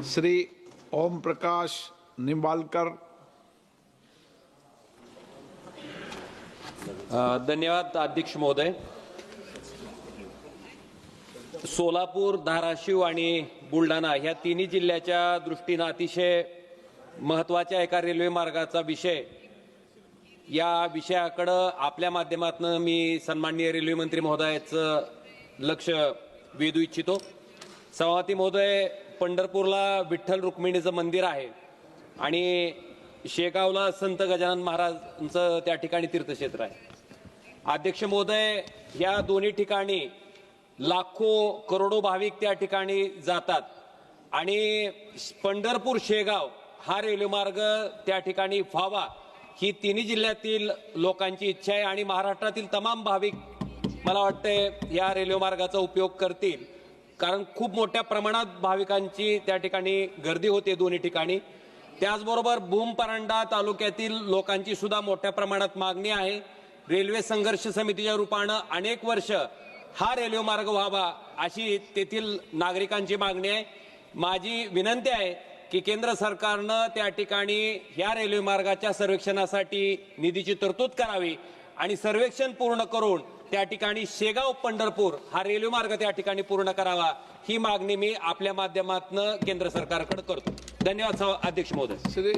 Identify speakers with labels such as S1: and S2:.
S1: श्री ओम प्रकाश निंबाळकर।
S2: धन्यवाद अध्यक्ष महोदय। सोलापूर, धाराशिव आणि बुलढाणा ह्या तिन्ही जिल्ह्याच्या दृष्टीने अतिशय महत्त्वाच्या एका रेल्वे मार्गाचा विषय, या विषयाकडे आपल्या माध्यमातून मी सन्माननीय रेल्वे मंत्री महोदयाचं लक्ष वेधू इच्छितो। सभापती महोदय, पंढरपूरला विठ्ठल रुक्मिणीचं मंदिर आहे आणि शेगावला संत गजानन महाराजांचं त्या ठिकाणी तीर्थक्षेत्र आहे। अध्यक्ष महोदय, या दोन्ही ठिकाणी लाखो करोडो भाविक त्या ठिकाणी जातात आणि पंढरपूर शेगाव हा रेल्वे मार्ग त्या ठिकाणी व्हावा ही तिन्ही जिल्ह्यातील लोकांची इच्छा आहे आणि महाराष्ट्रातील तमाम भाविक मला वाटतं या रेल्वे मार्गाचा उपयोग करतील, कारण खूप मोठ्या प्रमाणात भाविकांची त्या ठिकाणी गर्दी होते दोन्ही ठिकाणी। त्याचबरोबर भूम परांडा तालुक्यातील लोकांची सुद्धा मोठ्या प्रमाणात मागणी आहे। रेल्वे संघर्ष समितीच्या रूपाने अनेक वर्ष हा रेल्वे मार्ग व्हावा अशी तेथील नागरिकांची मागणी आहे। माझी विनंती आहे की केंद्र सरकारने त्या ठिकाणी या रेल्वे मार्गाच्या सर्वेक्षणासाठी निधीची तरतूद करावी आणि सर्वेक्षण पूर्ण करून त्या ठिकाणी शेगाव पंढरपूर हा रेल्वे मार्ग त्या ठिकाणी पूर्ण करावा ही मागणी मी आपल्या माध्यमातून केंद्र सरकारकडे करतो। धन्यवाद अध्यक्ष महोदय।
S1: श्री